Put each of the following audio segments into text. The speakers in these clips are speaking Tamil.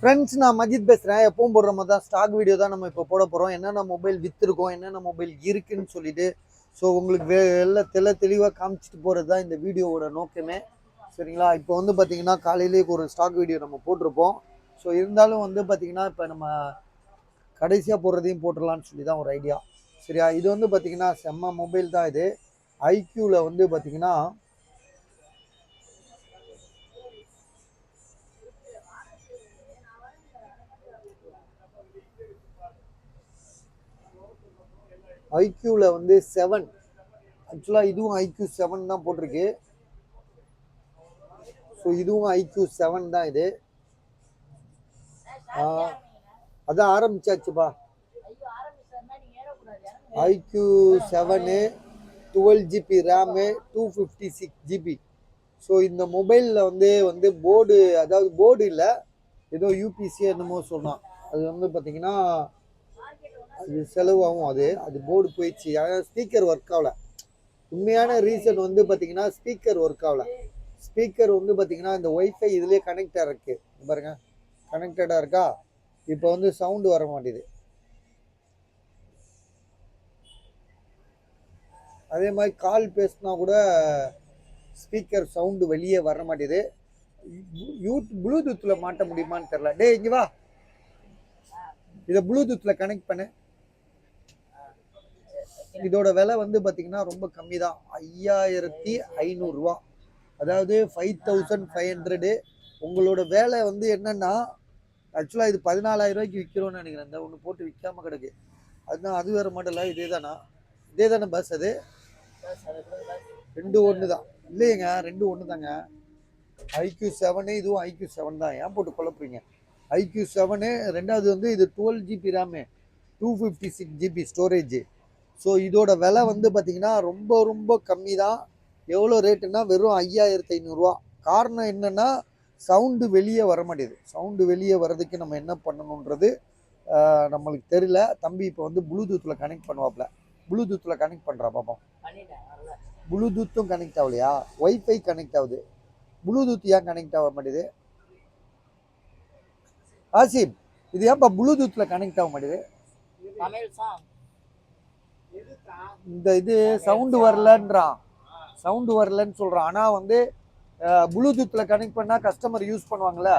ஃப்ரெண்ட்ஸ், நான் மஜித் பேசுகிறேன். எப்பவும் போடுற மாதிரி தான் ஸ்டாக் வீடியோ தான் நம்ம இப்போ போட போகிறோம். என்னென்ன மொபைல் விற்றுருக்கோம், என்னென்ன மொபைல் இருக்குன்னு சொல்லிட்டு. ஸோ உங்களுக்கு எல்லாம் தெளிவாக காமிச்சிட்டு போகிறது தான் இந்த வீடியோவோட நோக்கமே. சரிங்களா? இப்போ வந்து பார்த்தீங்கன்னா காலையிலேயே ஒரு ஸ்டாக் வீடியோ நம்ம போட்டிருப்போம். ஸோ இருந்தாலும் வந்து பார்த்தீங்கன்னா இப்போ நம்ம கடைசியாக போடுறதையும் போட்டுடலான்னு சொல்லி தான் ஒரு ஐடியா. சரியா? இது வந்து பார்த்தீங்கன்னா செம்ம மொபைல் தான் இது. ஐக்யூவில் வந்து பார்த்தீங்கன்னா ஐக்யூவில் வந்து 7. ஆக்சுவலாக இதுவும் ஐக்யூ 7 தான் போட்டிருக்கு. ஸோ இதுவும் ஐக்யூ 7 தான் இது. அதான் ஆரம்பிச்சாச்சுப்பா. IQOO 7 12 GB RAM 256 GB. So இந்த மொபைலில் வந்து போர்டு, அதாவது போர்டு இல்லை, ஏதோ யூபிசி என்னமோ சொன்னான். அது வந்து பார்த்தீங்கன்னா அது செலவாகும். அது போர்டு போயிடுச்சு. அதாவது ஸ்பீக்கர் ஒர்க் ஆகல. உண்மையான ரீசன் வந்து பார்த்தீங்கன்னா ஸ்பீக்கர் ஒர்க் ஆகல. ஸ்பீக்கர் வந்து பார்த்தீங்கன்னா இந்த ஒய்ஃபை இதுலேயே கனெக்டாக இருக்கு பாருங்க, கனெக்டடாக இருக்கா. இப்போ வந்து சவுண்டு வர மாட்டேது. அதே மாதிரி கால் பேசினா கூட ஸ்பீக்கர் சவுண்டு வெளியே வர மாட்டேது. ப்ளூடூத்தில் மாட்ட முடியுமான்னு தெரியல. டே இங்கே வா, இதை ப்ளூடூத்தில் கனெக்ட் பண்ணு. இதோட விலை வந்து பார்த்தீங்கன்னா ரொம்ப கம்மி தான், 5500 ரூபா. அதாவது 5500. உங்களோட வேலை வந்து என்னன்னா, ஆக்சுவலாக இது 14,000 ரூபாய்க்கு விற்கிறோன்னு நினைக்கிறேன். இந்த ஒன்று போட்டு விற்காம கிடக்கு. அதுதான் அது வேறு மாடலா? இதே தானே பஸ்? அது ரெண்டு ஒன்று தான் இல்லையங்க, ரெண்டு ஒன்று தாங்க. ஐக்யூ 7 இதுவும் ஐக்யூ 7 தான். ஏன் போட்டு குழப்புறீங்க? ஐக்யூ 7 ரெண்டாவது வந்து இது 12 GB RAM 256 GB storage. So இதோட விலை வந்து பார்த்தீங்கன்னா ரொம்ப ரொம்ப கம்மி தான். எவ்வளோ ரேட்டுன்னா வெறும் 5500 ரூபா. காரணம் என்னன்னா சவுண்டு வெளியே வர மாட்டேது. சவுண்டு வெளியே வர்றதுக்கு நம்ம என்ன பண்ணணுன்றது நம்மளுக்கு தெரியல. தம்பி இப்போ வந்து ப்ளூடூத்தில் கனெக்ட் பண்ணுவாப்ல. ப்ளூடூத்தில் கனெக்ட் பண்ணுறா பாப்போம். ப்ளூடூத்தும் கனெக்ட் ஆகலையா? ஒய்ஃபை கனெக்ட் ஆகுது, ப்ளூடூத் ஏன் கனெக்ட் ஆக மாட்டேது? ஆசிப், இது ஏன்ப்பா ப்ளூடூத்தில் கனெக்ட் ஆக மாட்டேது? இந்த இது சவுண்டு வரலன்றான், சவுண்டு வரலன்னு சொல்கிறான். ஆனால் வந்து ப்ளூடூத்தில் கனெக்ட் பண்ணால் கஸ்டமர் யூஸ் பண்ணுவாங்கள்ல.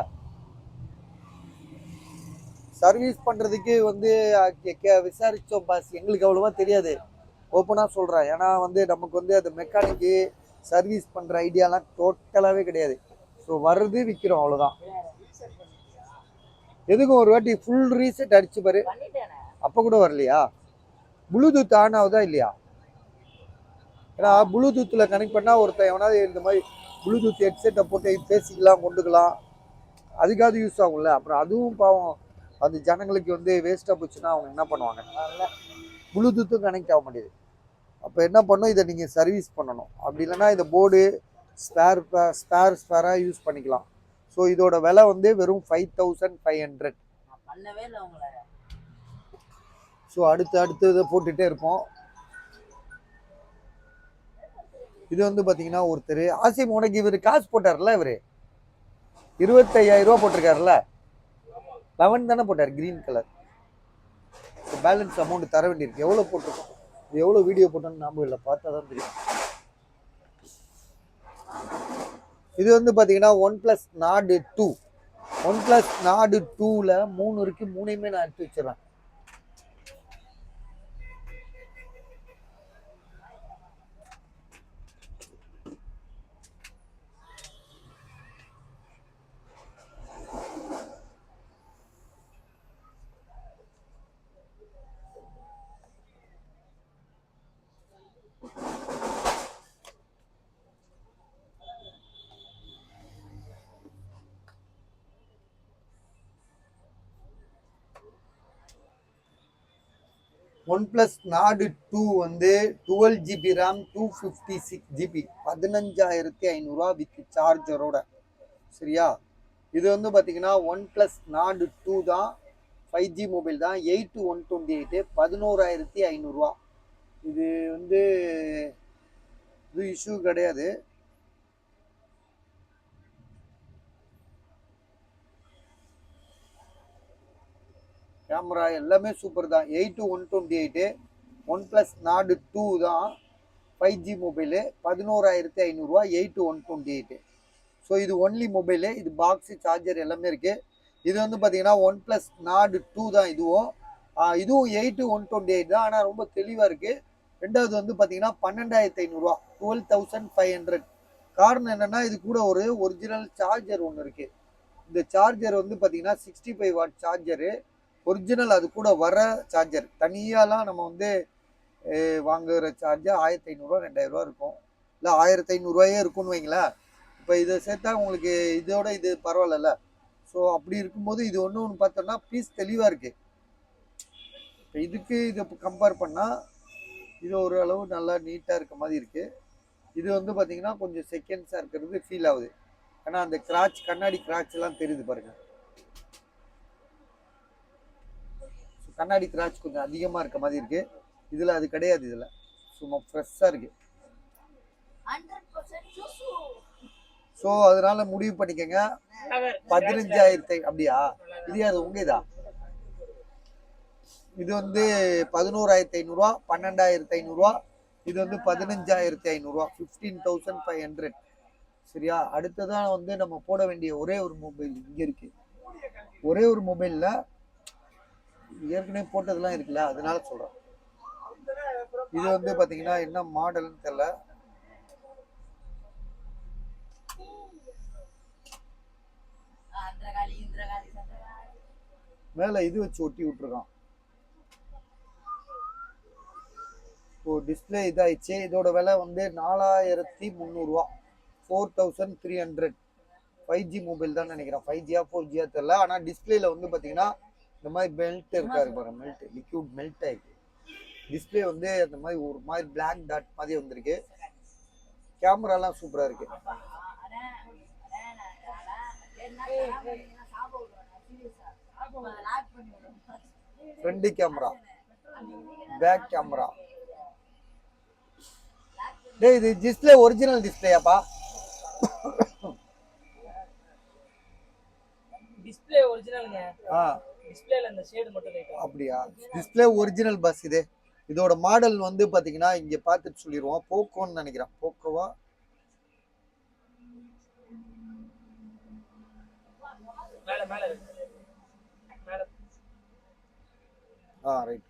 சர்வீஸ் பண்ணுறதுக்கு வந்து விசாரித்தோம் பாஸ். எங்களுக்கு அவ்வளோவா தெரியாது, ஓப்பனாக சொல்கிறேன். ஏன்னா வந்து நமக்கு வந்து அது மெக்கானிக்கு சர்வீஸ் பண்ணுற ஐடியாலாம் டோட்டலாகவே கிடையாது. ஸோ வர்றது விற்கிறோம், அவ்வளோதான். எதுக்கும் ஒரு வாட்டி ஃபுல் ரீசெட் அடிச்சு பாரு, அப்போ கூட வரலையா? ப்ளூடூத் ஆன் ஆகுதா இல்லையா? ஏன்னா ப்ளூடூத்தில் கனெக்ட் பண்ணால் ஒருத்தன் எவனாவது இந்த மாதிரி ப்ளூடூத் ஹெட்செட்டை போட்டு பேசிக்கலாம், கொண்டுக்கலாம், அதுக்காவது யூஸ் ஆகும்ல. அப்புறம் அதுவும் பாவம் அது ஜனங்களுக்கு வந்து வேஸ்ட்டாக போச்சுன்னா அவங்க என்ன பண்ணுவாங்க? ப்ளூடூத்தும் கனெக்ட் ஆக மாட்டேது. அப்போ என்ன பண்ணணும், இதை நீங்கள் சர்வீஸ் பண்ணணும். அப்படி இல்லைன்னா இந்த போர்டு ஸ்பேராக யூஸ் பண்ணிக்கலாம். ஸோ இதோட விலை வந்து வெறும் 5500. ஸோ அடுத்து இதை போட்டுகிட்டே இருப்போம். இது வந்து பார்த்தீங்கன்னா ஒருத்தர் ஆசிம், உனக்கு இவர் காசு போட்டார்ல, இவர் 25,000 ரூபா போட்டிருக்காருல்ல. 11 தானே போட்டார், கிரீன் கலர். பேலன்ஸ் அமௌண்ட் தர வேண்டியிருக்கு. எவ்வளோ போட்டிருக்கோம், எவ்வளோ வீடியோ போட்டோன்னு ஞாபகம் இல்லை, பார்த்தா தான் தெரியும். இது வந்து பார்த்தீங்கன்னா OnePlus Nord 2. OnePlus Nord 2ல 3 இருக்கு. 3யுமே நான் எடுத்து வச்சிடறேன். OnePlus Nord 2 வந்து 12 GB RAM 256 GB 15,500 ரூபா வித் சார்ஜரோட. சரியா? இது வந்து பார்த்தீங்கன்னா OnePlus Nord 2 தான், 5G மொபைல் தான், 8128 11,500 ரூபா. இது வந்து இது இஷ்யூ கிடையாது. கேமரா எல்லாமே சூப்பர் தான். 8-128 OnePlus Nord 2 தான் 5G மொபைலு 11,500 8-128. ஸோ இது ஒன்லி மொபைலு. இது பாக்ஸு சார்ஜர் எல்லாமே இருக்குது. இது வந்து பார்த்தீங்கன்னா OnePlus Nord 2 தான் இதுவும். இதுவும் 8-128 தான். ஆனால் ரொம்ப தெளிவாக இருக்குது. ரெண்டாவது வந்து பார்த்தீங்கன்னா 12,500 12,500. காரணம் என்னென்னா இது கூட ஒரு ஒரிஜினல் சார்ஜர் ஒன்று இருக்குது. இந்த சார்ஜர் வந்து பார்த்தீங்கன்னா 65 வாட் சார்ஜரு ஒரிஜினல். அது கூட வர சார்ஜர் தனியாலாம் நம்ம வந்து வாங்குகிற சார்ஜர் 1,500 2,000 இருக்கும், இல்லை 1,500 இருக்கும்னு வைங்களேன். இப்போ இதை சேர்த்தா உங்களுக்கு இதோட இது பரவாயில்ல. ஸோ அப்படி இருக்கும்போது இது ஒன்று பார்த்தோம்னா பீஸ் தெளிவாக இருக்குது. இப்போ இதுக்கு இதை கம்பேர் பண்ணால் இது ஒரு அளவு நல்லா நீட்டாக இருக்க மாதிரி இருக்குது. இது வந்து பார்த்தீங்கன்னா கொஞ்சம் செகண்ட்ஸாக இருக்கிறது ஃபீல் ஆகுது. ஏன்னா அந்த கிராச் கண்ணாடி கிராச்லாம் தெரியுது பாருங்க. கண்ணாடி கிராச் கொஞ்சம் அதிகமாக இருக்க மாதிரி இருக்கு. இதில் அது கிடையாது. இதில் சும்மா ஃப்ரெஷ்ஷாக இருக்கு. ஸோ அதனால முடிவு பண்ணிக்கங்க 15,000. அப்படியா? இது அது உங்க இதா? இது வந்து 11,500 12,500. இது வந்து 15,500 15,500. சரியா? அடுத்ததான் வந்து நம்ம போட வேண்டிய ஒரே ஒரு மொபைல் இங்கே இருக்கு. ஒரே ஒரு மொபைலில் ஏற்கனவே போட்டதெல்லாம் இருக்குல்ல, அதனால சொல்கிறேன். இது வந்து பார்த்தீங்கன்னா என்ன மாடல்னு தெரியல. மேலே இது வச்சு ஒட்டி விட்டுருக்கான். இப்போ டிஸ்பிளே இதாயிடுச்சு. இதோட விலை வந்து 4,300 4,300. 5G மொபைல் தான் நினைக்கிறேன். 5Gயா 4Gயா தெரியல. ஆனால் டிஸ்பிளேல வந்து பார்த்தீங்கன்னா இந்த மாதிரி மெல்ட் இருக்காரு பாருங்க. மெல்ட் லிக்யூட் மெல்ட் ஆயிருக்கு. டிஸ்பிளே வந்து அந்த மாதிரி ஒரு மாதிரி பிளாக் டாட் மாதிரி வந்திருக்கு. கேமராலாம் சூப்பராக இருக்கு. Front camera, back camera. டேய் இது டிஸ்பிளே ஒரிஜினல் டிஸ்பிளேயாப்பா? டிஸ்பிளே ஒரிஜினல்ங்க. டிஸ்பிளேல அந்த ஷேட் மட்டும் லைட்டா. அப்படியா? டிஸ்பிளே ஒரிஜினல் பஸ் இது. இதோட மாடல் வந்து பாத்தீங்கன்னா இங்க பார்த்துட்டு சொல்லிடுவோம். போக்கோன்னு நினைக்கிறேன். போக்கோவா? மேல மேல மேல. Right.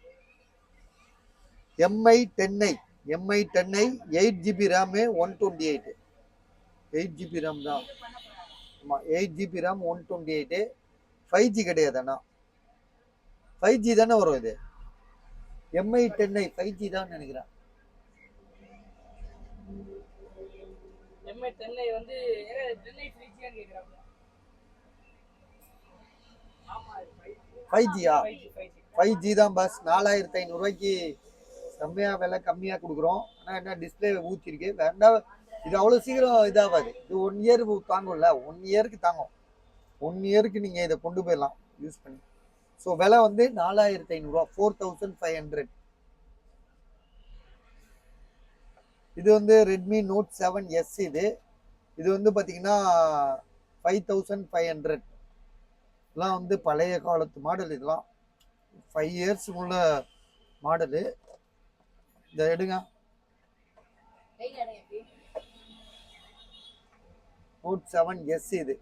MI10i 8GB RAM 128. 8GB RAM தான். ஆமா 8GB RAM 128. 5G கிடையாது. அண்ணா 5G தானே வரும் இது. MI10i 5G தான் நினைக்கிறேன். MI10i வந்து 10i 3G ன்னு கேக்குறாங்க. ஆமா 5Gயா? 5G தான் பஸ். 4,500 செம்மையா விலை கம்மியா கொடுக்குறோம். ஆனால் என்ன டிஸ்பிளே ஊற்றிருக்கு. வேண்டாம், இது அவ்வளோ சீக்கிரம் இதாகாது. இது 1 இயர் தாங்கும்ல. 1 இயருக்கு தாங்கும். 1 இயருக்கு நீங்கள் இதை கொண்டு போயிடலாம் யூஸ் பண்ணி. ஸோ விலை வந்து 4,500 4,500. இது வந்து ரெட்மி நோட் 7S. இது வந்து பார்த்தீங்கன்னா 5,500. இதெல்லாம் வந்து பழைய காலத்து மாடல். இதெல்லாம் 5 இயர்ஸ் உள்ள மாடலு. இதை எடுங்க. நோட் 7S இது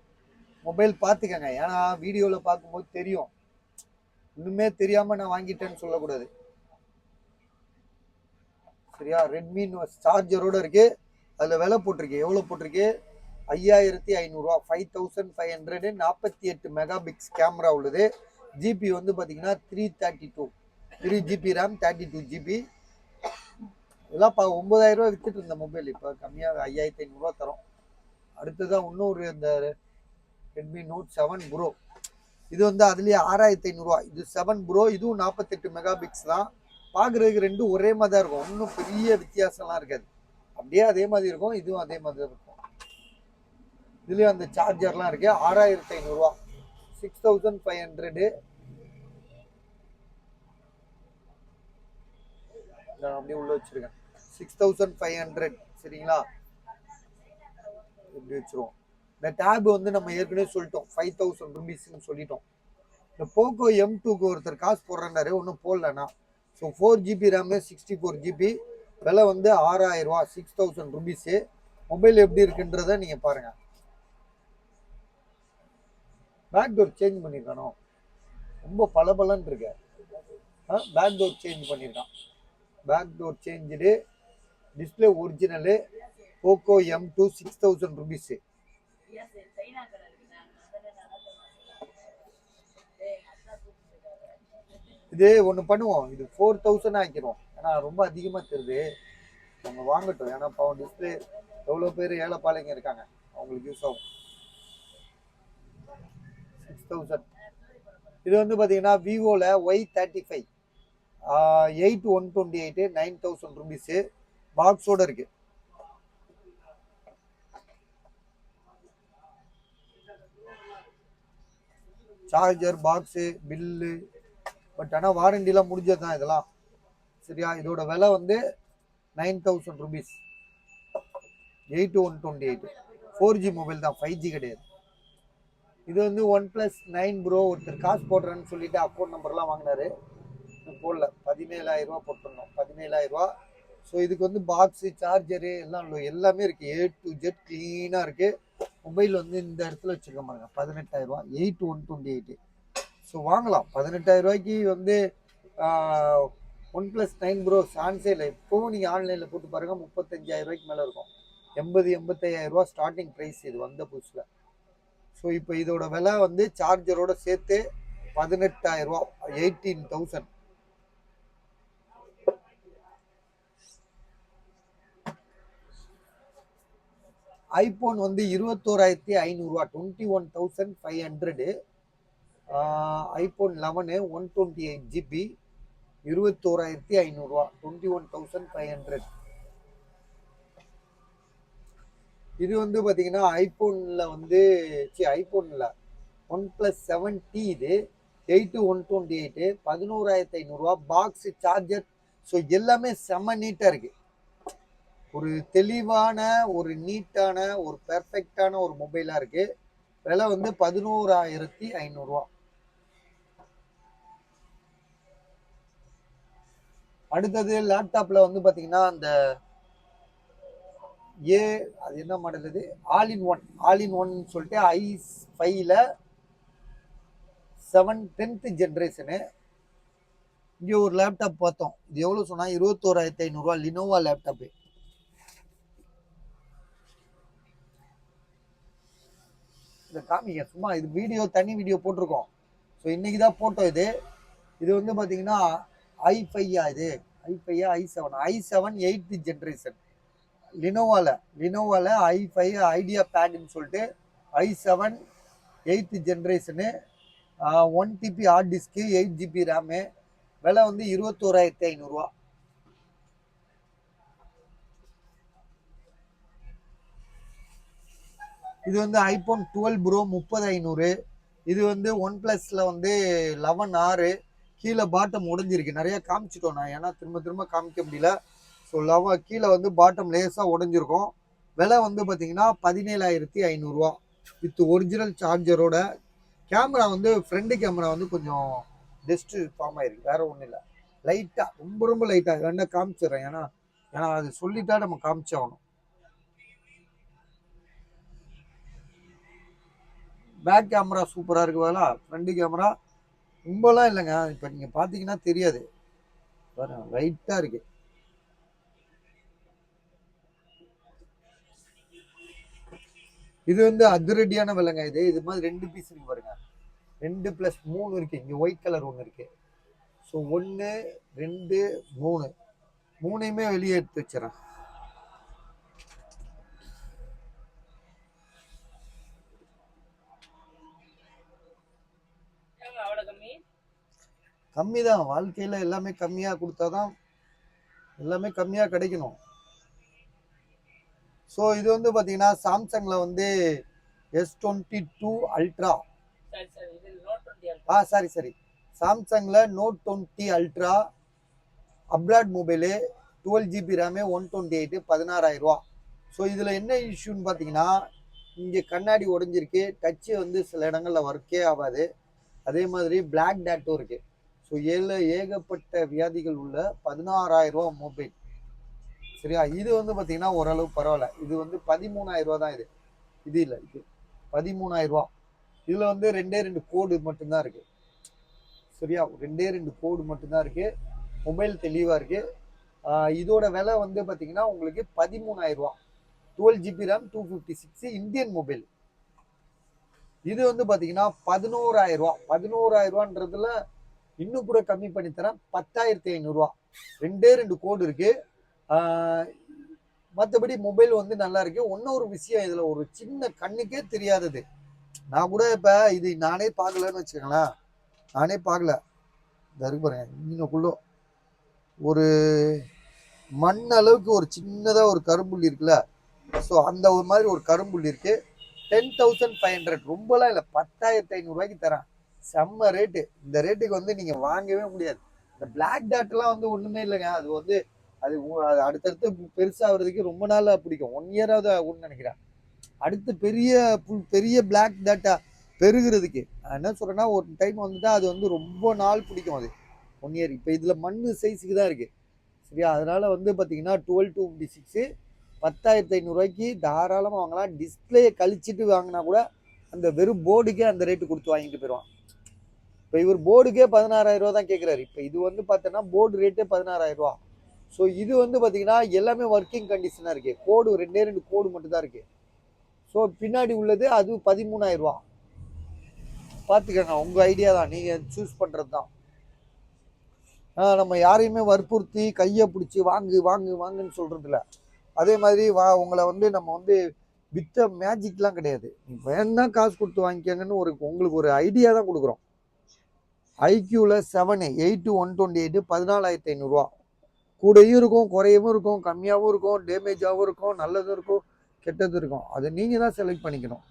மொபைல் பார்த்துக்கங்க. ஏன்னா வீடியோவில் பார்க்கும்போது தெரியும். இன்னுமே தெரியாமல் நான் வாங்கிட்டேன்னு சொல்லக்கூடாது. சரியா? ரெட்மி சார்ஜரோடு இருக்குது. அதில் விலை போட்டிருக்கு. எவ்வளோ போட்டிருக்கு? 5,500 5,500. 48 மெகாபிக்ஸ் கேமரா உள்ளது. ஜிபி வந்து பார்த்தீங்கன்னா 332 3GB RAM 32GB. இதெல்லாம் 9,000 வித்துட்டு இருந்த மொபைல் இப்போ கம்மியாக 5,500 தரும். அடுத்ததான் இன்னொரு இந்த ரெட்மி நோட் 7 ப்ரோ. இது வந்து அதுலேயே 6,500. இது 7 ப்ரோ. இதுவும் 48 மெகாபிக்ஸ் தான். பார்க்குறதுக்கு ரெண்டும் ஒரே மாதிரி தான் இருக்கும். ஒன்றும் பெரிய வித்தியாசம்லாம் இருக்காது. அப்படியே அதே மாதிரி இருக்கும். இதுவும் அதே மாதிரி தான் இருக்கும். இதுலேயும் அந்த சார்ஜர்லாம் இருக்கு. 6,500 6,500. அப்படியே உள்ள வச்சிருக்கேன். 6,500. சரிங்களா? இப்படி வச்சிருவோம். இந்த டேப் வந்து நம்ம ஏற்கனவே சொல்லிட்டோம் 5,000 ருபீஸ்ன்னு சொல்லிட்டோம். இந்த போக்கோ M2க்கு ஒருத்தர் காசு போடுறாரு, ஒன்றும் போடலண்ணா. ஸோ 4 GB ரேமு 64 GB, விலை வந்து 6000 ரூபா, 6000 ருபீஸு. மொபைல் எப்படி இருக்குன்றத நீங்கள் பாருங்கள். பேக் டோர் சேஞ்ச் பண்ணியிருக்கானோ, ரொம்ப பளபளன்னு இருக்கு. பேக் டோர் சேஞ்ச் பண்ணியிருக்கான். Back door change, display original, Poco M2 6000 rupees. இது ஒன்று பண்ணுவோம், இது 4000 ஆக்கிடுவோம். ஏன்னா ரொம்ப அதிகமாக தெரியுது, அவங்க வாங்கட்டும். ஏன்னா பவர் டிஸ்பிளே எவ்வளோ பேர் ஏழைப்பாளைங்க இருக்காங்க, அவங்களுக்கு யூஸ் ஆகும். 6000. இது வந்து பார்த்தீங்கன்னா விவோவில் Y35 8128 9000 ருபீஸு, பாக்ஸோட இருக்கு. சார்ஜர், பாக்ஸு, பில்லு, பட் ஆனால் வாரண்டிலாம் முடிஞ்சது தான் இதெல்லாம். சரியா, இதோட விலை வந்து 9000 ருபீஸ். 8128 4G மொபைல் தான், 5G கிடையாது. இது வந்து OnePlus 9 ப்ரோ. ஒருத்தர் காசு போடுறேன்னு சொல்லிட்டு அக்கௌண்ட் நம்பர்லாம் வாங்கினாரு, போடல. 17000 ரூபா போட்டிருந்தோம், 17000 ரூபா. ஸோ இதுக்கு வந்து பாக்ஸு, சார்ஜரு எல்லாம் எல்லாமே இருக்குது. A to Z க்ளீனாக இருக்குது. மொபைல் வந்து இந்த இடத்துல வச்சுருக்க பாருங்க, 18000 ரூபா, 8128. ஸோ வாங்கலாம் 18000 ரூபாய்க்கு வந்து. OnePlus 9 ப்ரோ சான்ஸே இல்லை. இப்போவும் நீங்கள் ஆன்லைனில் போட்டு பாருங்கள், 35000 ரூபாய்க்கு மேலே இருக்கும். 85,000 ரூபா ஸ்டார்டிங் ப்ரைஸ் இது வந்த புதுசில். ஸோ இப்போ இதோட விலை வந்து சார்ஜரோட சேர்த்து 18000 ரூபா, 18,000. ஐபோன் வந்து 21,500 ரூபா, 21,500. ஐபோன் 11 128 GB, 21,500 ரூபா, 21,500. இது வந்து பார்த்தீங்கன்னா ஐபோனில் வந்து ஐபோனில் OnePlus 7T, இது 8128, 11,500 ரூபா, பாக்ஸு, சார்ஜர். ஸோ எல்லாமே செம்ம நீட்டாக இருக்குது. ஒரு தெளிவான, ஒரு நீட்டான, ஒரு பெர்ஃபெக்டான ஒரு மொபைலாக இருக்குது. விலை வந்து 11,500 ரூபா. அடுத்தது லேப்டாப்பில் வந்து பார்த்தீங்கன்னா அந்த அது என்ன மாடல், இது ஆல் இன் ஒன் சொல்லிட்டு i5ல 10th ஜென்ரேஷனு. இங்கே ஒரு லேப்டாப் பார்த்தோம், இது எவ்வளோ சொன்னால் 21,500 ரூபா, லினோவா லேப்டாப்பு. இதை காமிங்க சும்மா, இது வீடியோ, தனி வீடியோ போட்டிருக்கோம். ஸோ இன்னைக்கு தான் போட்டோம் இது. இது வந்து பார்த்தீங்கன்னா i5, இது i5 i7 8th generation. லினோவாவில் i5 idea பேடுன்னு சொல்லிட்டு i7 8th generation, 1 TB hard disk, 8 GB RAM. விலை வந்து 21,500 ரூபா. இது வந்து ஐபோன் 12 ப்ரோ 30,500. இது வந்து OnePlusல வந்து 11R. கீழே பாட்டம் உடஞ்சிருக்கு, நிறைய காமிச்சிட்டோம் நான், ஏன்னா திரும்ப காமிக்க முடியல. ஸோ கீழே வந்து பாட்டம் லேஸாக உடஞ்சிருக்கும். விலை வந்து பார்த்தீங்கன்னா 17,500 ரூபா, வித் ஒரிஜினல் சார்ஜரோட. கேமரா வந்து ஃப்ரண்ட் கேமரா வந்து கொஞ்சம் டஸ்ட்டு ஃபார்ம் ஆயிருக்கு, வேற ஒன்றும் இல்லை. லைட்டாக, ரொம்ப லைட்டாக வேணா காமிச்சிடுறேன், ஏன்னா அது சொல்லிட்டா நம்ம காமிச்சாகணும். பேக் கேமரா சூப்பராக இருக்குங்களா, ஃப்ரண்ட் கேமரா ரொம்பலாம் இல்லைங்க. இப்போ நீங்கள் பார்த்தீங்கன்னா தெரியாது, லைட்டாக இருக்கு. இது வந்து அதிரடியான விலைங்க. இது மாதிரி 2 பீஸ் இருக்கு பாருங்க, 2 + 3 இருக்கு. இங்கே ஒயிட் கலர் ஒன்று இருக்கு. ஸோ 1 2 3 மூணையுமே வெளியே எடுத்து வச்சிடறேன். கம்மி தான், வாழ்க்கையில் எல்லாமே கம்மியாக கொடுத்தாதான் எல்லாமே கம்மியாக கிடைக்கணும். ஸோ இது வந்து பார்த்தீங்கன்னா சாம்சங்கில் வந்து S22 அல்ட்ரா. சரி சாம்சங்கில் Note 20 ultra abroad mobile, 12 GB RAM, 128, 16,000 ரூபா. ஸோ இதில் என்ன இஷ்யூன்னு பார்த்தீங்கன்னா, இங்கே கண்ணாடி உடஞ்சிருக்கு, டச்சு வந்து சில இடங்களில் ஒர்க்கே ஆகாது. அதே மாதிரி பிளாக் டேட்டும் இருக்கு. ஸோ ஏகப்பட்ட வியாதிகள் உள்ள 16,000 ரூபா மொபைல். சரியா, இது வந்து பார்த்தீங்கன்னா ஓரளவு பரவாயில்ல. இது வந்து 13,000 ரூபா தான். இது இல்லை, இது 13,000 ரூபா. இதில் வந்து 2 கோடு மட்டும்தான் இருக்கு. சரியா, 2 கோடு மட்டும்தான் இருக்கு. மொபைல் தெளிவாக இருக்கு. இதோட விலை வந்து பார்த்தீங்கன்னா உங்களுக்கு 13,000 ரூபா. 12 GB RAM 256 இந்தியன் மொபைல். இது வந்து பார்த்தீங்கன்னா 11,000 ரூபா. 11,000 ரூபான்றதுல இன்னும் கூட கம்மி பண்ணி தரேன். 10,500 ரூபா. 2 கோடு இருக்கு. மற்றபடி மொபைல் வந்து நல்லா இருக்கு. இன்னொரு விஷயம், இதுல ஒரு சின்ன கண்ணுக்கே தெரியாதது, நான் கூட இப்ப இது நானே பார்க்கலன்னு வச்சுக்கோங்களேன். நானே பார்க்கல. இந்த இருக்கு பாருங்க, இன்னுக்குள்ள ஒரு மண் அளவுக்கு ஒரு சின்னதா ஒரு கரும்புள்ளி இருக்குல்ல. ஸோ அந்த ஒரு மாதிரி ஒரு கரும்புள்ளி இருக்கு. 10,500, ரொம்பலாம் இல்லை, 10,500 ரூபாய்க்கு தரேன். செம்ம ரேட்டு. இந்த ரேட்டுக்கு வந்து நீங்க வாங்கவே முடியாது. இந்த பிளாக் டாட்லாம் வந்து ஒண்ணுமே இல்லைங்க. அது வந்து அது அடுத்தடுத்து பெருசாகிறதுக்கு ரொம்ப நாள் பிடிக்கும். 1 இயராவது ஆகும்னு நினைக்கிறேன். அடுத்து பெரிய பிளாக் டாட்டா பெருகிறதுக்கு நான் என்ன சொல்றேன்னா, ஒரு டைம் வந்துட்டா அது வந்து ரொம்ப நாள் பிடிக்கும். அது 1 இயர். இப்போ இதுல மண்ணு சைஸுக்கு தான் இருக்கு. சரியா, அதனால வந்து பார்த்தீங்கன்னா 12/256 10,500 ரூபாய்க்கு தாராளமாக வாங்கலாம். டிஸ்பிளேயை கழிச்சிட்டு வாங்கினா கூட அந்த வெறும் போர்டுக்கே அந்த ரேட்டு கொடுத்து வாங்கிட்டு போயிடுவான். இப்போ இவர் போர்டுக்கே 16,000 ரூபா தான் கேட்குறாரு. இப்போ இது வந்து பார்த்தோன்னா போர்டு ரேட்டே 16,000 ரூபா. ஸோ இது வந்து பார்த்தீங்கன்னா எல்லாமே ஒர்க்கிங் கண்டிஷனாக இருக்கு. கோடு 2 கோடு மட்டும் தான் இருக்கு. ஸோ பின்னாடி உள்ளது அது 13,000 ரூபா. பார்த்துக்கோங்க, உங்க ஐடியா தான், நீங்க சூஸ் பண்றது தான். நம்ம யாரையுமே வற்புறுத்தி கையை பிடிச்சி வாங்கு வாங்கு வாங்குன்னு சொல்றது இல்லை. அதே மாதிரி உங்களை வந்து நம்ம வந்து வித்த மேஜிக்லாம் கிடையாது. நீ வேணா காசு கொடுத்து வாங்கிக்கங்கன்னு உங்களுக்கு ஒரு ஐடியா தான் கொடுக்குறோம். ஐக்யூவில் 7 8 128 14,500 ரூபா. கூடையும் இருக்கும், குறையவும் இருக்கும், கம்மியாகவும் இருக்கும், டேமேஜாகவும் இருக்கும், நல்லதும் இருக்கும், கெட்டதும் இருக்கும். அதை நீங்கள் தான் செலக்ட் பண்ணிக்கணும்.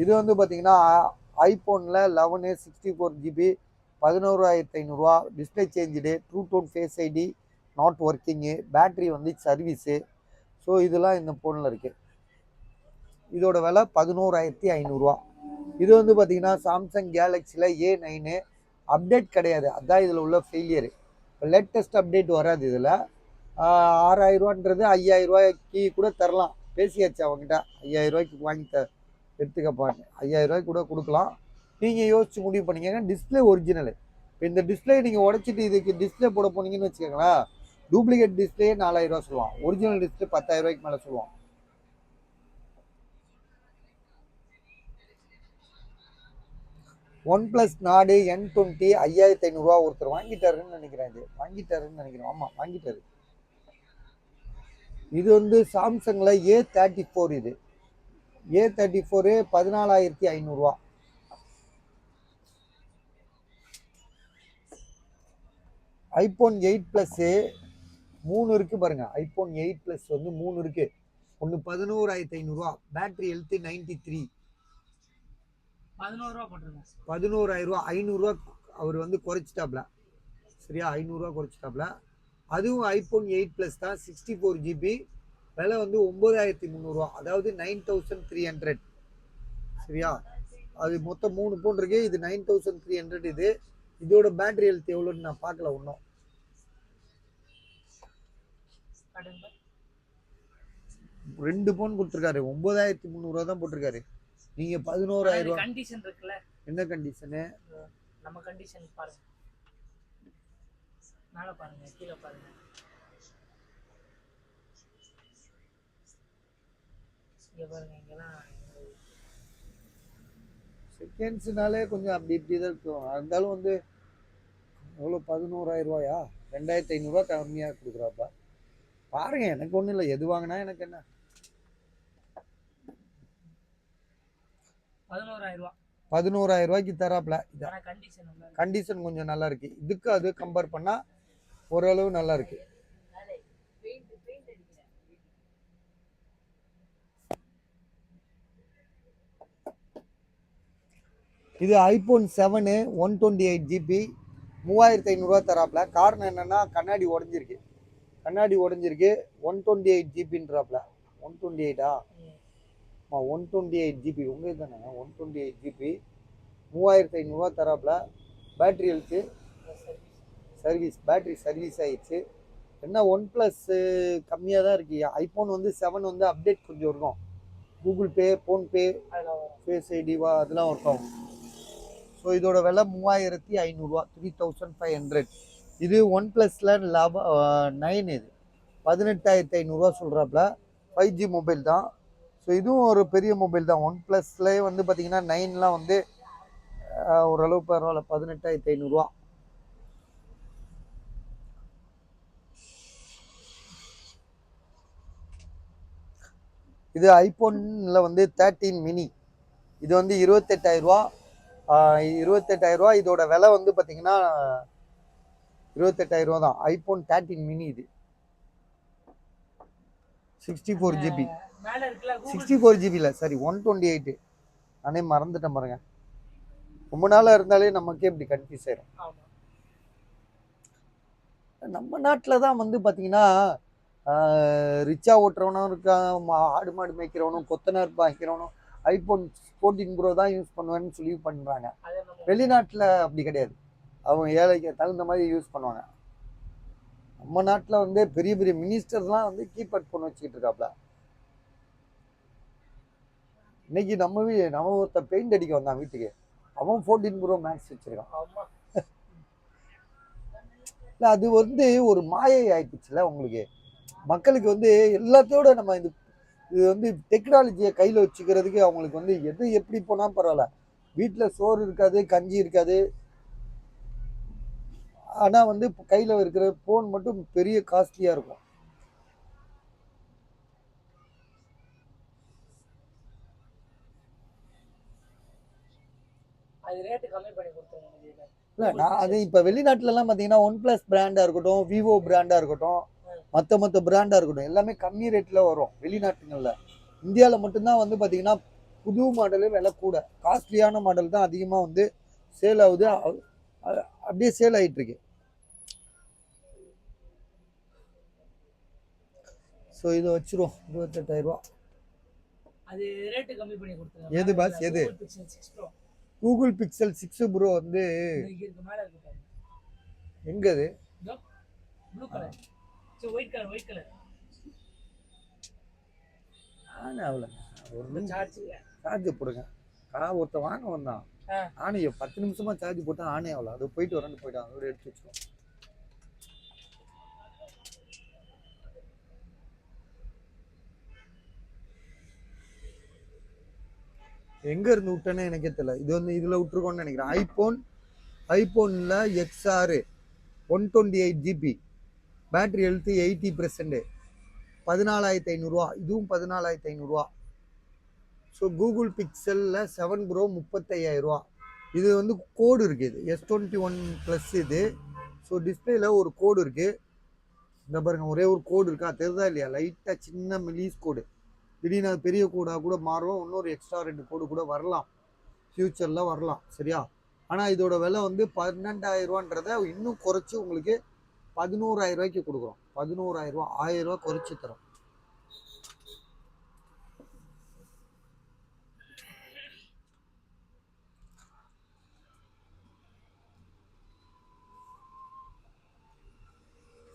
இது வந்து பார்த்தீங்கன்னா ஐஃபோனில் 11 64 GB 11,500 ரூபா. Display change, true tone face ID not working, battery வந்து சர்வீஸு. ஸோ இதெல்லாம் இந்த ஃபோனில் இருக்குது. இதோட விலை 11,500 ரூபா. இது வந்து பார்த்தீங்கன்னா சாம்சங் கேலக்ஸியில் A9 அப்டேட் கிடையாது. அதுதான் இதில் உள்ள ஃபெயிலியரு. லேட்டஸ்ட் அப்டேட் வராது இதில். 6,000 ரூபான்றது 5,000 ரூபாய்க்கு கூட தரலாம். பேசியாச்சு அவங்ககிட்ட, 5,000 ரூபாய்க்கு வாங்கி எடுத்துக்கப்பாங்க. 5,000 ரூபாய்க்கு கூட கொடுக்கலாம். நீங்கள் யோசிச்சு முடிவு பண்ணிக்கங்க. Display original. இப்போ இந்த டிஸ்பிளே நீங்கள் உடச்சிட்டு இதுக்கு டிஸ்பிளே போட போனீங்கன்னு வச்சுக்கோங்களேன், டூப்ளிகேட் டிஸ்பிளே 4,000 ரூபா சொல்லுவான். ஒரிஜினல் டிஸ்பிளே 10,000 ரூபாய்க்கு மேலே சொல்லுவான். OnePlus நாடு N20 5,500 ரூபா ஒருத்தர் வாங்கிட்டாருன்னு நினைக்கிறேன். இது வாங்கிட்டாருன்னு நினைக்கிறேன். ஆமாம், வாங்கிட்டாரு. இது வந்து சாம்சங்கில் A34. இது A34 14,500 ரூபா. ஐஃபோன் 8 Plus 3 இருக்கு பாருங்க. ஐஃபோன் 8 Plus வந்து 3 இருக்கு. ஒன்று 11,500 ரூபா. Battery health 93. 11 ரூபா போட்டுருங்க. 11,000 ரூபா. 500 ரூபா அவர் வந்து குறைச்சிட்டாப்ல. சரியா, 500 ரூபா குறைச்சிட்டாப்ல. அதுவும் ஐஃபோன் 8 Plus தான். 64 GB. விலை வந்து 9,300 ரூபா. அதாவது 9,300. சரியா, அது மொத்தம் 3 ஃபோன் இருக்கு. இது 9,300. இதோட பேட்டரி ஹெல்த் எவ்வளோன்னு நான் பார்க்கல ஒன்றும். 2 ஃபோன் கொடுத்துருக்காரு. 9,300 ரூபா தான் போட்டிருக்காரு. நீங்க 11,000 ரூபா. கண்டிஷன் இருக்குல்ல. என்ன கண்டிஷனு? நம்ம கண்டிஷன் பாருங்க. மேல பாருங்க, கீழே பாருங்க. இங்க பாருங்க, இங்கெல்லாம் செகண்ட்ஸ்னாலே கொஞ்சம் அப்படி இப்படி தான் இருக்கும். இருந்தாலும் வந்து எவ்வளோ 11,000 ரூபாயா? 2,500 ரூபா கம்மியாக கொடுக்குறாப்பா. பாருங்க, எனக்கு ஒன்றும் இல்லை. எது வாங்கினா எனக்கு என்ன? 11,000 ரூபா. 11,000 ரூபாய்க்கு தராப்ல. கண்டிஷன் கண்டிஷன் கொஞ்சம் நல்லா இருக்கு. இதுக்கு அது கம்பேர் பண்ணா ஓரளவு நல்லா இருக்கு. இது ஐஃபோன் 7 128 GB 3,500 ரூபா தராப்ல. காரணம் என்னன்னா கண்ணாடி உடஞ்சிருக்கு. 128 GBன்றாப்ல. 128ஆ? 128 GB உங்களுக்கு தானே 128 GB 3500 தராப்புல. பேட்டரி ஹெல்த்து பேட்டரி சர்வீஸ் ஆயிடுச்சு. என்ன ஒன் ப்ளஸ் கம்மியாக தான் இருக்கு. ஐஃபோன் வந்து 7 வந்து அப்டேட் கொஞ்சம் இருக்கும். கூகுள் பே, ஃபோன்பே, ஃபேஸ் ஐடிவா அதெல்லாம் ஒர்க் ஆகும். ஸோ இதோட விலை 3500 3500. இது ஒன் ப்ளஸில் 9 இது 18500 சொல்கிறாப்புல. 5G மொபைல் தான். ஸோ இதுவும் ஒரு பெரிய மொபைல் தான். ஒன் ப்ளஸ்லேயே வந்து பார்த்தீங்கன்னா 9லாம் வந்து ஓரளவு பரவாயில்ல. 18500. இது ஐஃபோனில் வந்து 13 மினி. இது வந்து 28000. 28000. இதோட விலை வந்து பார்த்தீங்கன்னா 28000 தான். ஐஃபோன் 13 மினி இது 64 GB. 64 GB இல்லை, சாரி 128. நானே மறந்துட்டேன் பாருங்க. ரொம்ப நாளாக இருந்தாலே நமக்கே இப்படி கன்ஃபியூஸ் ஆயிடும். நம்ம நாட்டில் தான் வந்து பார்த்தீங்கன்னா ரிச்சா ஓட்டுறவனும் இருக்கா, ஆடு மாடு மேய்க்கிறவனும், கொத்தனார் பாய்க்கிறவனும் ஐஃபோன் 14 ப்ரோ தான் யூஸ் பண்ணுவேன்னு சொல்லி பண்ணுறாங்க. வெளிநாட்டில் அப்படி கிடையாது. அவங்க ஏழைக்கு தகுந்த மாதிரி யூஸ் பண்ணுவாங்க. நம்ம நாட்டில் வந்து பெரிய பெரிய மினிஸ்டர்லாம் வந்து கீபேட் ஃபோன் வச்சுக்கிட்டு இருக்காப்ல. இன்னைக்கு நம்ம ஒருத்த பெயிண்ட் அடிக்க வந்தான் வீட்டுக்கு. அவன் 14 ப்ரோ மேக்ஸ் வச்சிருக்கான். இல்லை அது வந்து ஒரு மாயை ஆயிடுச்சுல உங்களுக்கு. மக்களுக்கு வந்து எல்லாத்தையோட நம்ம இது வந்து டெக்னாலஜியை கையில் வச்சுக்கிறதுக்கு அவங்களுக்கு வந்து எது எப்படி போனால் பரவாயில்ல. வீட்டில் சோறு இருக்காது, கஞ்சி இருக்காது, ஆனால் வந்து கையில் இருக்கிற ஃபோன் மட்டும் பெரிய காஸ்ட்லியாக இருக்கும். இல்லை நான் அது இப்போ வெளிநாட்டிலலாம் பார்த்தீங்கன்னா ஒன் ப்ளஸ் பிராண்டாக இருக்கட்டும், விவோ பிராண்டாக இருக்கட்டும், மற்ற பிராண்டாக இருக்கட்டும், எல்லாமே கம்மி ரேட்டில் வரும் வெளிநாட்டுங்களில். இந்தியாவில் மட்டும்தான் வந்து பார்த்தீங்கன்னா புது மாடலு விலை கூட, காஸ்ட்லியான மாடல் தான் அதிகமாக வந்து சேல் ஆகுது. அப்படியே சேல் ஆகிட்டு இருக்கு. ஸோ இதை வச்சிரும் 28000. அது ரேட் கம்மி பண்ணி கொடுத்துருங்க. எது பாஸ் எது? கூகுள் பிக்சல் 6 ப்ரோ வந்து எங்க அது? Blue colour, white colour, white colour. ஒரு சார்ஜ் போடுங்க. ஒருத்த வாங்க வந்தான். ஆணைய 10 நிமிஷமா சார்ஜ் போட்டா ஆனே ஆகல. அது போயிட்டு வரேன்னு போயிட்டான். அதோட எடுத்து வச்சுக்கோ. எங்க இருந்து விட்டேன்னு எனக்கே தெரியல. இது வந்து இதுல விட்டுருக்கோன்னு நினைக்கிறேன். ஐபோன்ல XR 128 GB, பேட்டரி ஹெல்த் 80%, 14500. இதுவும் 14500. ஸோ கூகுள் பிக்சல்ல 7 ப்ரோ 35000. இது வந்து கோடு இருக்கு. இது S21 ப்ளஸ் இது. ஸோ டிஸ்பிளேல ஒரு கோடு இருக்கு. இந்த பாருங்க, ஒரே ஒரு கோடு இருக்கா, தெரியுதா இல்லையா? லைட்டா சின்ன மிலிஸ் கோடு. திடீர்னு அது பெரிய கோடாக கூட மாறும். இன்னொரு எக்ஸ்ட்ரா 2 கோடு கூட வரலாம், ஃபியூச்சரில் வரலாம். சரியா? ஆனால் இதோட விலை வந்து 12000ரூவான்றதை இன்னும் குறைச்சி உங்களுக்கு 11000 கொடுக்குறோம். 11000, 1000 குறைச்சி தரோம்.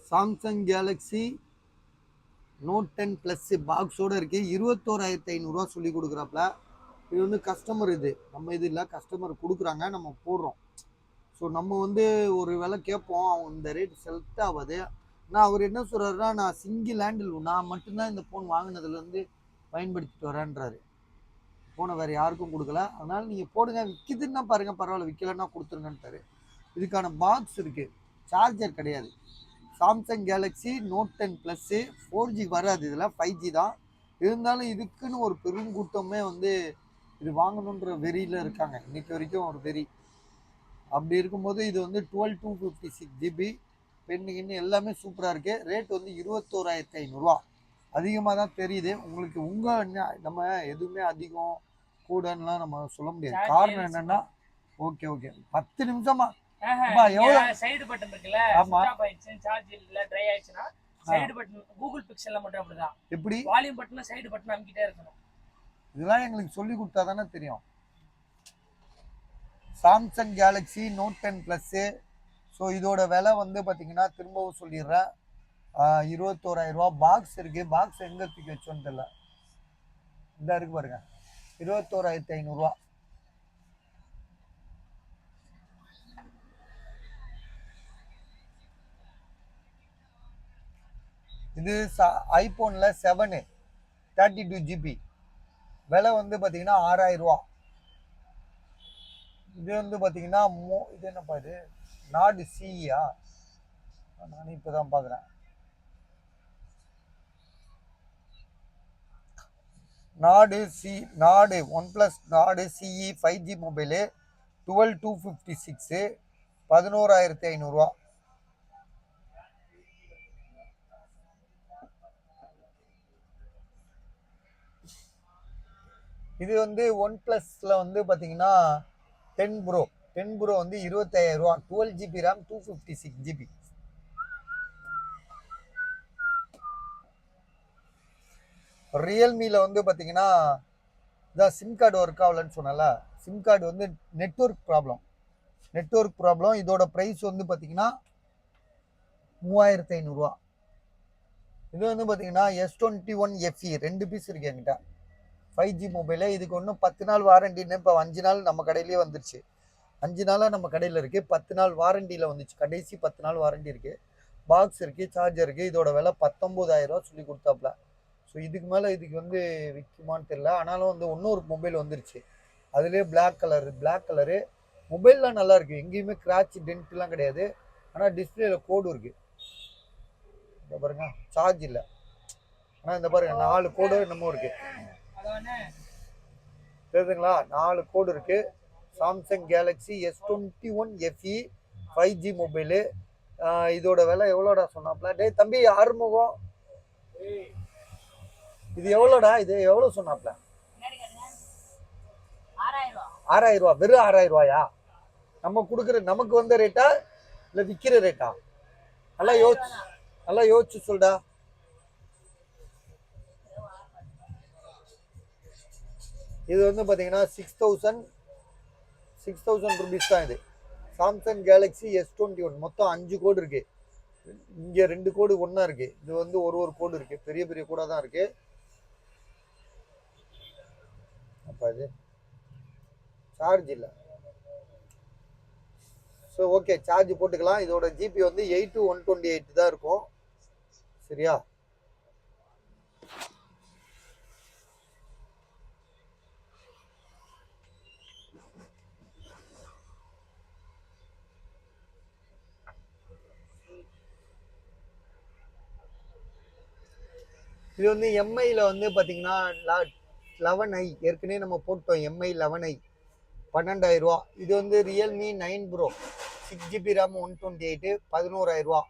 சாம்சங் கேலக்ஸி நோட் 10 ப்ளஸ் பாக்ஸோட இருக்கு. 21500 சொல்லி கொடுக்குறாப்ல. இது வந்து கஸ்டமர், இது நம்ம இது இல்லை, கஸ்டமர் கொடுக்குறாங்க, நம்ம போடுறோம். ஸோ நம்ம வந்து ஒரு விலை கேட்போம், அவங்க இந்த ரேட் செலக்ட் ஆகாது. ஆனால் அவர் என்ன சொல்கிறாருன்னா, நான் சிங்கிள் ஹேண்டில், நான் மட்டும்தான் இந்த ஃபோன் வாங்கினதுலேருந்து பயன்படுத்திட்டு வரேன்றாரு. ஃபோனை வேறு யாருக்கும் கொடுக்கல. அதனால் நீங்கள் போடுங்க, விற்கிதுன்னா பாருங்கள், பரவாயில்ல, விற்கலைன்னா கொடுத்துருங்கன்ட்டாரு. இதுக்கான பாக்ஸ் இருக்குது, சார்ஜர் கிடையாது. Samsung Galaxy Note 10 plus 4G வராது, இதில் 5G தான். இருந்தாலும் இதுக்குன்னு ஒரு பெருங்கூட்டமே வந்து இது வாங்கணுன்ற வெறியில் இருக்காங்க இன்னைக்கு வரைக்கும், ஒரு வெறி. அப்படி இருக்கும்போது இது வந்து 12256 GB பெண்டிங்னு எல்லாமே சூப்பராக இருக்குது. ரேட் வந்து 21500. அதிகமாக தான் தெரியுது உங்களுக்கு. நம்ம எதுவுமே அதிகம் கூடலாம் நம்ம சொல்ல முடியாது. காரணம் என்னன்னா, ஓகே 10 நிமிஷமா சைடு பட்டன் இருக்குல்ல, சார்ஜ் இல்ல, ட்ரை ஆயிடுச்சுன்னா சைடு பட்டன் கூகுள் பிக்சல்ல மட்டும் அப்படிதான். எப்படி வால்யூம் பட்டன்ல சைடு பட்டன் அமுக்கிட்டே இருக்கணும். இதெல்லாம் எங்களுக்கு சொல்லி கொடுத்தா தானே தெரியும். Samsung Galaxy Note 10 plus. So இதோட விலை வந்து பார்த்தீங்கன்னா திரும்பவும் சொல்லிடுறேன், 21,000 ரூபா. பாக்ஸ் இருக்குது, பாக்ஸ் எங்கே தூக்கி வச்சோன்னு தெரியல, இந்த இருக்கு பாருங்க, 21,500 ரூபா. இது ஐபோனில் 7 32 GB, விலை வந்து பார்த்தீங்கன்னா 6,000 ரூபா. இது வந்து பார்த்தீங்கன்னா இது என்னப்பா இது, நாடு சிஇயா? நான் இப்போ தான் பார்க்குறேன். நாடு ஒன் ப்ளஸ் நாடு சிஇ 5G மொபைலு 12256, 11,500 ரூபா. இது வந்து ஒன் ப்ளஸ்ல வந்து பார்த்தீங்கன்னா 10 ப்ரோ வந்து 25,000 ரூபா. 12 GB RAM, 256 GB. ரியல்மியில் வந்து பார்த்தீங்கன்னா இதான் சிம் கார்டு ஒர்க் ஆகலன்னு சொன்னல, சிம் கார்டு வந்து நெட்ஒர்க் ப்ராப்ளம். இதோட ப்ரைஸ் வந்து பார்த்தீங்கன்னா 3,500 ரூபா. இது வந்து பார்த்தீங்கன்னா S21 FE 2 பீஸ் இருக்கு என்கிட்ட, 5G மொபைலு. இதுக்கு ஒன்றும் 10 நாள் வாரண்டின்னு இப்போ 5 நாள் நம்ம கடையிலேயே வந்துருச்சு. 5 நாளாக நம்ம கடையில் இருக்குது, 10 நாள் வாரண்டியில் வந்துச்சு. கடைசி 10 நாள் வாரண்டி இருக்குது. பாக்ஸ் இருக்குது, சார்ஜர் இருக்குது. இதோட விலை 19,000 ரூபா சொல்லி கொடுத்தாப்புல. ஸோ இதுக்கு மேலே இதுக்கு வந்து விற்குமான்னு தெரியல. ஆனாலும் வந்து இன்னொரு மொபைல் வந்துருச்சு, அதுலேயே பிளாக் கலரு. மொபைல்லாம் நல்லா இருக்குது, எங்கேயுமே கிராட்ச் டென்ட்லாம் கிடையாது. ஆனால் டிஸ்பிளேல கோடு இருக்குது, இந்த பாருங்க, சார்ஜ் இல்லை. ஆனால் இந்த பாருங்க 4 கோடு என்னமோ இருக்குது, தெரியுதுங்களா? 4 கோடு இருக்கு. Samsung Galaxy S21 FE 5G mobile. இதோட விலை எவ்வளோடா சொன்னாப்ல? டேய் தம்பி ஆறுமுகம், இது எவ்வளோடா, இது எவ்வளோ சொன்னாப்ல? 6,000 ரூபா. வெறும் 6,000 ரூபாயா? நம்ம கொடுக்குற நமக்கு வந்த ரேட்டா இல்லை விற்கிற ரேட்டா? நல்லா யோசிச்சு சொல்டா. இது வந்து பார்த்தீங்கன்னா 6,000 ருபீஸ் தான். இது சாம்சங் கேலக்ஸி S21. மொத்தம் 5 கோடு இருக்கு. இங்கே 2 கோடு ஒன்றா இருக்கு. இது வந்து ஒரு கோடு இருக்கு, பெரிய பெரிய கோடாக தான் இருக்கு. அப்போ இது சார்ஜ் இல்லை. ஸோ ஓகே, சார்ஜ் போட்டுக்கலாம். இதோட ஜிபி வந்து 8 to 128 தான் இருக்கும், சரியா? இது வந்து எம்ஐயில் வந்து பார்த்தீங்கன்னா 11i ஏற்கனவே நம்ம போட்டோம். எம்ஐ 11i 12,000 ரூபா. இது வந்து ரியல்மி 9 ப்ரோ 6GB RAM 128, 11,000 ரூபா.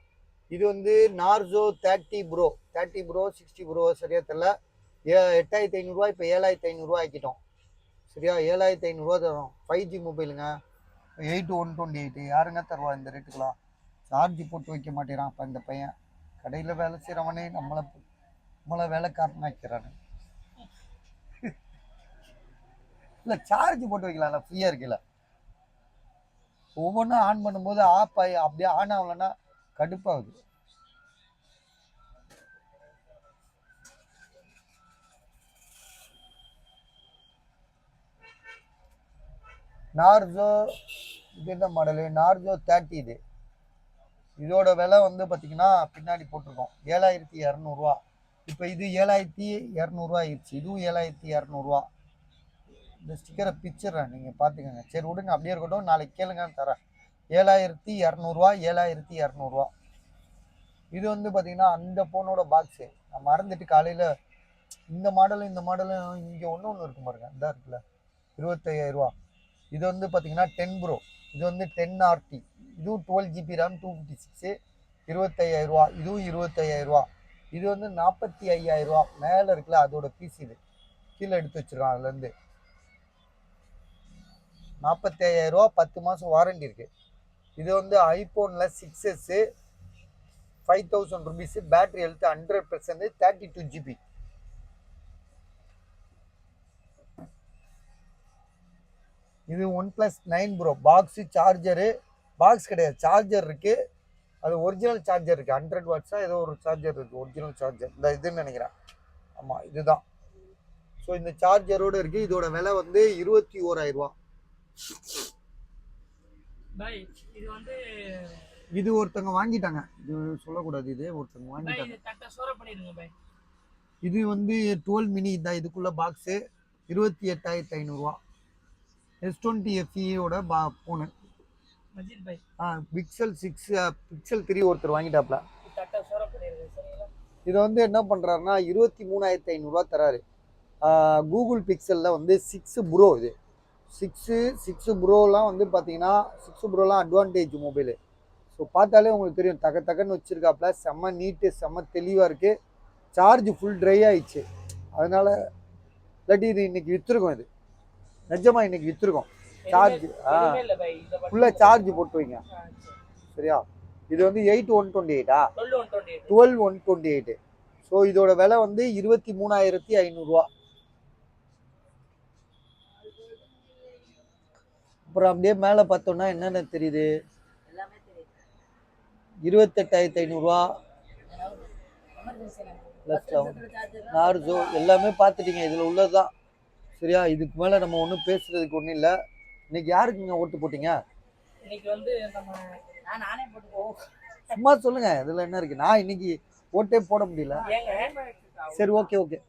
இது வந்து நார்சோ 30 ப்ரோ 60 ப்ரோ சரியா தெரியல, 8,500 ரூபா. இப்போ 7,500 ரூபா ஆக்கிட்டோம், சரியா? 7,500 ரூபா தரும். 5G மொபைலுங்க, 8 to 128. யாருங்க தருவா இந்த ரேட்டுக்கெல்லாம்? சார்ஜ் போட்டு வைக்க மாட்டேறான் இப்போ இந்த பையன். கடையில் வேலை செய்கிறவனே நம்மளை வேலைக்காரனாக்கிறானு. இல்லை, சார்ஜ் போட்டு வைக்கலாம்ல, ஃப்ரீயாக இருக்குல்ல. ஒவ்வொன்றும் ஆன் பண்ணும்போது ஆஃப் ஆகி அப்படியே ஆன் ஆகலைன்னா கடுப்பாகுது. நார்சோ இது என்ன மாடலு? நார்சோ 30. இதோட விலை வந்து பார்த்தீங்கன்னா பின்னாடி போட்டிருக்கோம் 7,200 ரூபா. இப்போ இது 7,200 ரூபா ஆயிடுச்சு. இதுவும் 7,200 ரூபா. இந்த ஸ்டிக்கரை பிச்சிடுறேன், நீங்கள் பார்த்துக்கோங்க. சரி விடுங்க, அப்படியே இருக்கட்டும், நாளைக்கு கேளுங்கன்னு தரேன். 7,200 ரூபா. 7,200 ரூபா. இது வந்து பார்த்தீங்கன்னா அந்த ஃபோனோட பாக்ஸு நான் மறந்துட்டு காலையில் இந்த மாடலும் இங்கே ஒன்று இருக்கும் பாருங்க, இந்த இருக்குல்ல, 25,000 ரூபா. இது வந்து பார்த்தீங்கன்னா 10 ப்ரோ. இது வந்து 10RT. இதுவும் 12GB RAM 256, 25,000 ரூபா. இதுவும் 25,000 ரூபா. இது வந்து 45,000 ரூபா. மேலே இருக்குல்ல அதோட பீஸ், இது கீழே எடுத்து வச்சிருக்கான். அதுலேருந்து 45,000 ரூபா, 10 மாதம் வாரண்டி இருக்கு. இது வந்து ஐபோனில் 6s 5,000 rupees. Battery health 100%, 32 GB. இது OnePlus 9 bro. Box charger, box கிடையாது, சார்ஜர் இருக்கு. அது ஒரிஜினல் சார்ஜர் இருக்கு. 100 வாட்ஸா ஏதோ ஒரு சார்ஜர் இருக்கு, ஒரிஜினல் சார்ஜர். இந்த இதுன்னு நினைக்கிறேன். ஆமா இதுதான். ஸோ இந்த சார்ஜரோட இருக்கு. இதோட விலை வந்து 21,000 ரூபா. பை இது வந்து இது ஒருத்தங்க வாங்கிட்டாங்க, இது சொல்லக்கூடாது, இது ஒருத்தங்க பை வாங்கிட்டாங்க. இது தட்ட சோற பண்ணிடுங்க பை. இது வந்து 12 மினி தான். இதுக்குள்ள பாக்ஸு 28,500 ரூபா. S20 FE-யோட ஃபோனு. மஜித் பை பிக்சல் 3 ஒருத்தர் வாங்கிட்டாப்ல. தட்ட சோற பண்ணிடுங்க சரிங்களா. இதை வந்து என்ன பண்ணுறாருன்னா 23,500 ரூபா தராரு. கூகுள் பிக்சலில் வந்து 6 ப்ரோ. இது 6 ப்ரோலாம் வந்து பார்த்தீங்கன்னா 6 ப்ரோலாம் அட்வான்டேஜ் மொபைலு. ஸோ பார்த்தாலே உங்களுக்கு தெரியும், டக்குன்னு வச்சுருக்காப்புல. செம்ம நீட்டு, செம்ம தெளிவாக இருக்குது. சார்ஜ் ஃபுல் ட்ரை ஆயிடுச்சு. அதனால இல்லாட்டி இது இன்னைக்கு விற்றுருக்கோம். இது நிஜமாக இன்னைக்கு விற்றுருக்கோம். சார்ஜ் எதுவுமே இல்ல பை. இத மட்டும் ஃபுல்லாக சார்ஜ் போட்டு வைங்க சரி. சரியா. இது வந்து 8,128 12 12,128. ஸோ இதோட விலை வந்து 23,500 ரூபா. அப்புறம் அப்படியே மேலே பார்த்தோம்னா என்னென்ன தெரியுது, 28,500 ரூபா ப்ளஸ் நார்ஜோ எல்லாமே பார்த்துட்டீங்க. இதில் உள்ளது தான் சரியா. இதுக்கு மேலே நம்ம ஒன்றும் பேசுறதுக்கு ஒன்றும் இல்லை. இன்னைக்கு யாருக்குங்க ஓட்டு போட்டீங்க? இன்னைக்கு வந்து நம்ம நானே போட்டுக்கோ. சும்மா சொல்லுங்க, இதில் என்ன இருக்கு. நான் இன்னைக்கு ஓட்டே போட முடியல. ஏங்க சரி ஓகே.